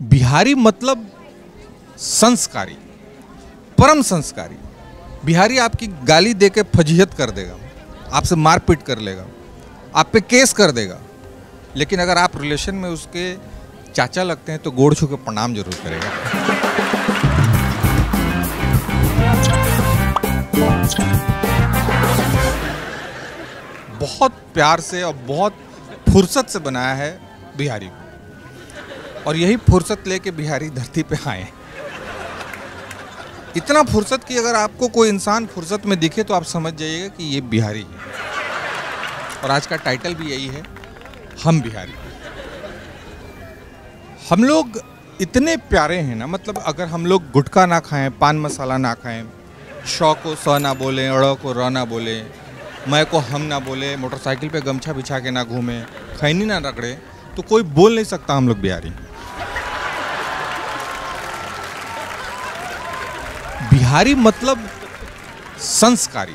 बिहारी मतलब संस्कारी, परम संस्कारी। बिहारी आपकी गाली देके फजीहत कर देगा, आपसे मारपीट कर लेगा, आप पे केस कर देगा, लेकिन अगर आप रिलेशन में उसके चाचा लगते हैं तो गोड़ छू के प्रणाम जरूर करेगा। बहुत प्यार से और बहुत फुर्सत से बनाया है बिहारी को, और यही फुर्सत लेके बिहारी धरती पे आए। इतना फुर्सत कि अगर आपको कोई इंसान फुर्सत में दिखे तो आप समझ जाइएगा कि ये बिहारी है। और आज का टाइटल भी यही है, हम बिहारी। हम लोग इतने प्यारे हैं ना, मतलब अगर हम लोग गुटखा ना खाएं, पान मसाला ना खाएं, शौ को स ना बोलें, अड़ को र ना बोलें, मैं को हम ना बोले, मोटरसाइकिल पे गमछा बिछा के ना घूमें, खैनी ना रगड़े, तो कोई बोल नहीं सकता हम लोग बिहारी। बिहारी मतलब संस्कारी,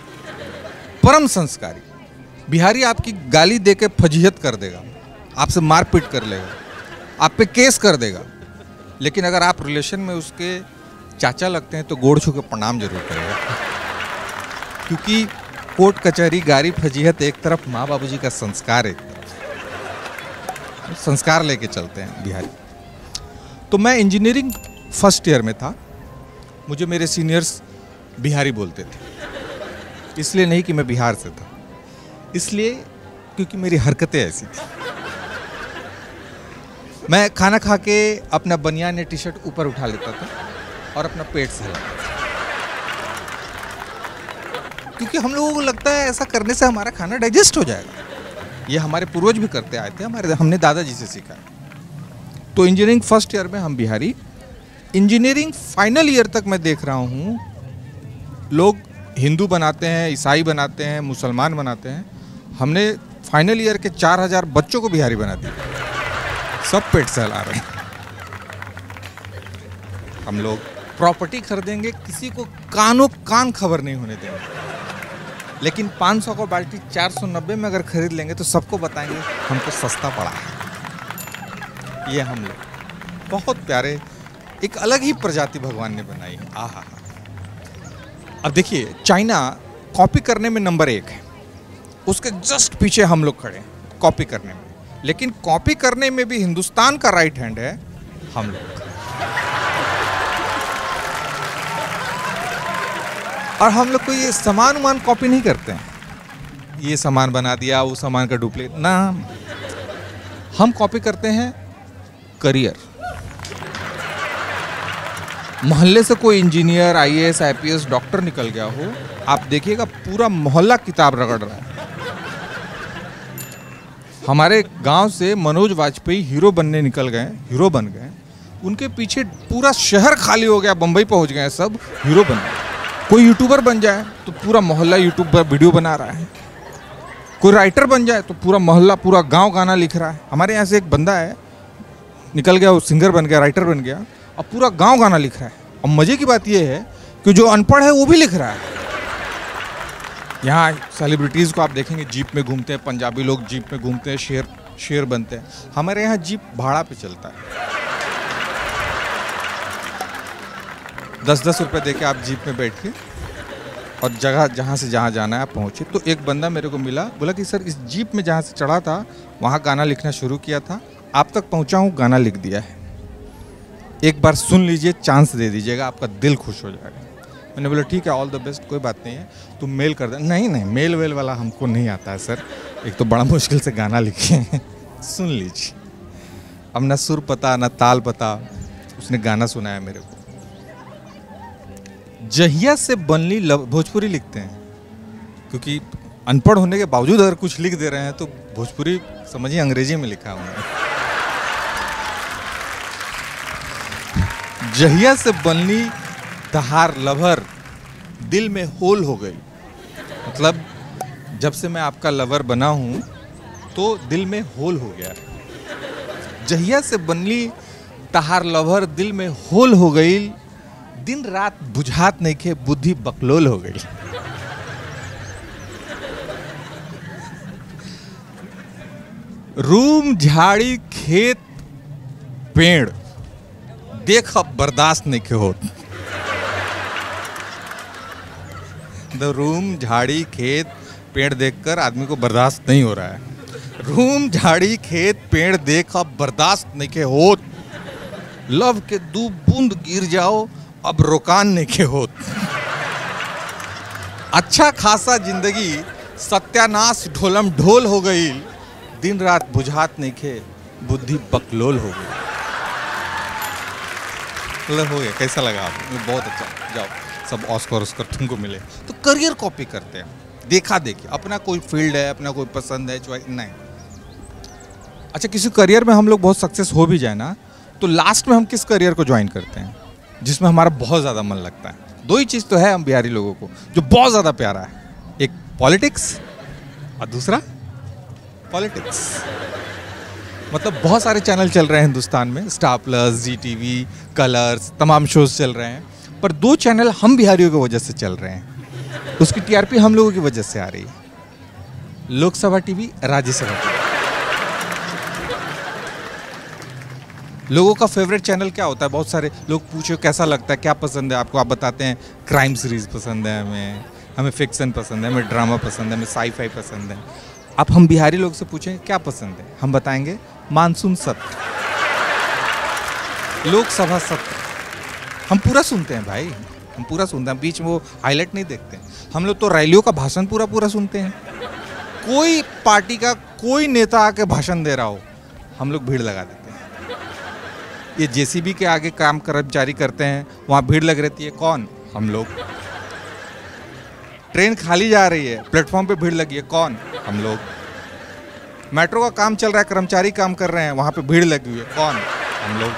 परम संस्कारी। बिहारी आपकी गाली देके फजीहत कर देगा, आपसे मारपीट कर लेगा, आप पे केस कर देगा, लेकिन अगर आप रिलेशन में उसके चाचा लगते हैं तो गोड़ छू के प्रणाम जरूर करेगा। क्योंकि कोर्ट कचहरी गारी फजीहत एक तरफ, माँ बाबूजी का संस्कार एक तरफ, संस्कार लेके चलते हैं बिहारी। तो मैं इंजीनियरिंग फर्स्ट ईयर में था, मुझे मेरे सीनियर्स बिहारी बोलते थे। इसलिए नहीं कि मैं बिहार से था, इसलिए क्योंकि मेरी हरकतें ऐसी थी। मैं खाना खा के अपना बनियान या टी शर्ट ऊपर उठा लेता था और अपना पेट सहलाता था, क्योंकि हम लोगों को लगता है ऐसा करने से हमारा खाना डाइजेस्ट हो जाएगा। ये हमारे पूर्वज भी करते आए थे, हमने दादाजी से सीखा। तो इंजीनियरिंग फर्स्ट ईयर में हम बिहारी। इंजीनियरिंग फाइनल ईयर तक मैं देख रहा हूँ लोग हिंदू बनाते हैं, ईसाई बनाते हैं, मुसलमान बनाते हैं। हमने फाइनल ईयर के 4000 बच्चों को बिहारी बना दिया, सब पेट सहला रहे हैं। हम लोग प्रॉपर्टी खरीदेंगे, किसी को कानों कान खबर नहीं होने देंगे, लेकिन 500 का बाल्टी 490 में अगर खरीद लेंगे तो सबको बताएंगे हमको सस्ता पड़ा है। ये हम लोग बहुत प्यारे, एक अलग ही प्रजाति भगवान ने बनाई है। आहा। अब देखिए, चाइना कॉपी करने में नंबर 1 है, उसके जस्ट पीछे हम लोग खड़े हैं कॉपी करने में, लेकिन कॉपी करने में भी हिंदुस्तान का राइट हैंड है हम लोग। और हम लोग को ये सामान उमान कॉपी नहीं करते हैं, ये सामान बना दिया, वो सामान का डुप्लीकेट ना। हम कॉपी करते हैं करियर। मोहल्ले से कोई इंजीनियर, आईएएस, आईपीएस, डॉक्टर निकल गया हो, आप देखिएगा पूरा मोहल्ला किताब रगड़ रहा है। हमारे गांव से मनोज वाजपेयी हीरो बनने निकल गए, हीरो बन गए, उनके पीछे पूरा शहर खाली हो गया, बंबई पहुंच गए, सब हीरो बन गए। कोई यूट्यूबर बन जाए तो पूरा मोहल्ला यूट्यूब पर वीडियो बना रहा है, कोई राइटर बन जाए तो पूरा मोहल्ला, पूरा गांव गाना लिख रहा है। हमारे यहाँ से एक बंदा है, निकल गया, वो सिंगर बन गया, राइटर बन गया, अब पूरा गांव गाना लिख रहा है। और मजे की बात यह है कि जो अनपढ़ है वो भी लिख रहा है। यहाँ सेलिब्रिटीज़ को आप देखेंगे जीप में घूमते हैं, पंजाबी लोग जीप में घूमते हैं, शेर बनते हैं। हमारे यहाँ जीप भाड़ा पे चलता है, 10-10 रुपये दे के आप जीप में बैठिए और जगह जहाँ से जहाँ जाना है आप पहुँचे। तो एक बंदा मेरे को मिला, बोला कि सर इस जीप में जहाँ से चढ़ा था वहाँ गाना लिखना शुरू किया था, आप तक पहुँचा हूँ, गाना लिख दिया है, एक बार सुन लीजिए, चांस दे दीजिएगा, आपका दिल खुश हो जाएगा। मैंने बोला ठीक है, ऑल द बेस्ट, कोई बात नहीं है, तुम मेल कर दे। नहीं, मेल वेल वाला हमको नहीं आता है सर, एक तो बड़ा मुश्किल से गाना लिखे हैं, सुन लीजिए। अब ना सुर पता ना ताल पता, उसने गाना सुनाया मेरे को। जहिया से बनली भोजपुरी लिखते हैं, क्योंकि अनपढ़ होने के बावजूद अगर कुछ लिख दे रहे हैं तो भोजपुरी समझिए अंग्रेजी में लिखा हुआ। जहिया से बनली तहार लवर, दिल में होल हो गई। मतलब जब से मैं आपका लवर बना हूं तो दिल में होल हो गया। जहिया से बनली तहार लवर, दिल में होल हो गई, दिन रात बुझात नहीं खे, बुद्धि बकलोल हो गई। रूम, झाड़ी, खेत, पेड़, देख अब बर्दाश्त नहीं के होत। द रूम, झाड़ी, खेत, पेड़ देखकर आदमी को बर्दाश्त नहीं हो रहा है। रूम, झाड़ी, खेत, पेड़ देख अब बर्दाश्त नहीं के होत। लव के दू बूंद गिर जाओ अब रोकान नहीं के होत। अच्छा खासा जिंदगी सत्यानाश ढोलम ढोल हो गई। दिन रात बुझात नहीं खे, बुद्धि बकलोल हो गई। हो गया, कैसा लगा आपको? बहुत अच्छा। जाओ, सब ऑस्कर तुमको मिले। तो करियर कॉपी करते हैं, देखा देखी। अपना कोई फील्ड है, अपना कोई पसंद है, चॉइस नहीं। अच्छा, किसी करियर में हम लोग बहुत सक्सेस हो भी जाए ना, तो लास्ट में हम किस करियर को ज्वाइन करते हैं जिसमें हमारा बहुत ज़्यादा मन लगता है? दो ही चीज़ तो है हम बिहारी लोगों को जो बहुत ज़्यादा प्यारा है, एक पॉलिटिक्स और दूसरा पॉलिटिक्स। मतलब बहुत सारे चैनल चल रहे हैं हिंदुस्तान में, स्टार प्लस, जी टीवी, कलर्स, तमाम शोज चल रहे हैं, पर दो चैनल हम बिहारियों की वजह से चल रहे हैं। उसकी टीआरपी हम लोगों की वजह से आ रही है। Lok Sabha TV, Rajya Sabha TV. लोगों का फेवरेट चैनल क्या होता है? बहुत सारे लोग पूछो कैसा लगता है, क्या पसंद है आपको, आप बताते हैं क्राइम सीरीज पसंद है, हमें फिक्शन पसंद है, हमें ड्रामा पसंद है, हमें साई-फाई पसंद है। आप हम बिहारी लोग से पूछें क्या पसंद है, हम बताएंगे मानसून सत्र, लोकसभा सत्र। हम पूरा सुनते हैं भाई, हम पूरा सुनते हैं, बीच में वो हाईलाइट नहीं देखते। हम लोग तो रैलियों का भाषण पूरा पूरा सुनते हैं। कोई पार्टी का कोई नेता आके भाषण दे रहा हो, हम लोग भीड़ लगा देते हैं। ये जेसीबी के आगे काम कर्मचारी करते हैं, वहाँ भीड़ लग रहती है, कौन? हम लोग। ट्रेन खाली जा रही है, प्लेटफॉर्म पे भीड़ लगी है, कौन? हम लोग। मेट्रो का काम चल रहा है, कर्मचारी काम कर रहे हैं, वहाँ पे भीड़ लगी हुई है, कौन? हम लोग।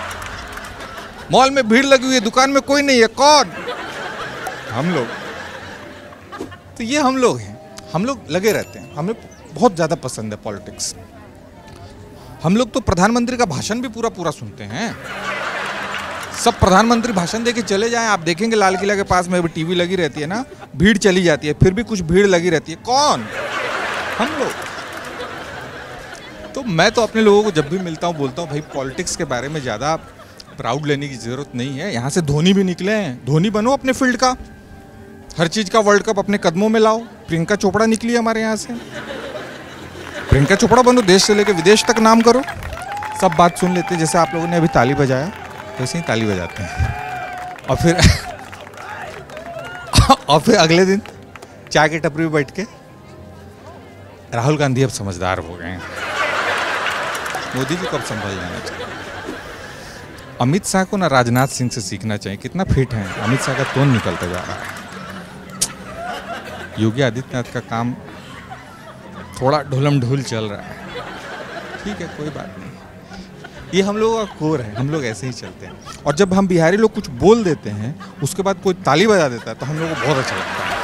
मॉल में भीड़ लगी हुई है, दुकान में कोई नहीं है, कौन? हम लोग। तो ये हम लोग हैं, हम लोग लगे रहते हैं, हमें बहुत ज़्यादा पसंद है पॉलिटिक्स। हम लोग तो प्रधानमंत्री का भाषण भी पूरा पूरा सुनते हैं। सब प्रधानमंत्री भाषण देके चले जाएं, आप देखेंगे लाल किला के पास में भी टीवी लगी रहती है ना, भीड़ चली जाती है, फिर भी कुछ भीड़ लगी रहती है, कौन? हम लोग। तो मैं तो अपने लोगों को जब भी मिलता हूँ बोलता हूँ, भाई पॉलिटिक्स के बारे में ज़्यादा प्राउड लेने की ज़रूरत नहीं है। यहाँ से धोनी भी निकले हैं, धोनी बनो अपने फील्ड का, हर चीज़ का वर्ल्ड कप अपने कदमों में लाओ। प्रियंका चोपड़ा निकली है हमारे यहाँ से, प्रियंका चोपड़ा बनो, देश से लेकर विदेश तक नाम करो। सब बात सुन लेते हैं, जैसे आप लोगों ने अभी ताली बजाया वैसे ही ताली बजाते हैं। और फिर अगले दिन चाय की टपरी पे बैठ के राहुल गांधी अब समझदार हो गए हैं, मोदी जी को अब संभल जाना चाहिए। अमित शाह को ना राजनाथ सिंह से सीखना चाहिए, कितना फिट है। अमित शाह का टोन निकलता जा रहा है। योगी आदित्यनाथ का काम थोड़ा ढोलम ढोल चल रहा है, ठीक है, कोई बात नहीं। ये हम लोगों का कोर है, हम लोग ऐसे ही चलते हैं। और जब हम बिहारी लोग कुछ बोल देते हैं, उसके बाद कोई ताली बजा देता है, तो हम लोगों को बहुत अच्छा लगता है।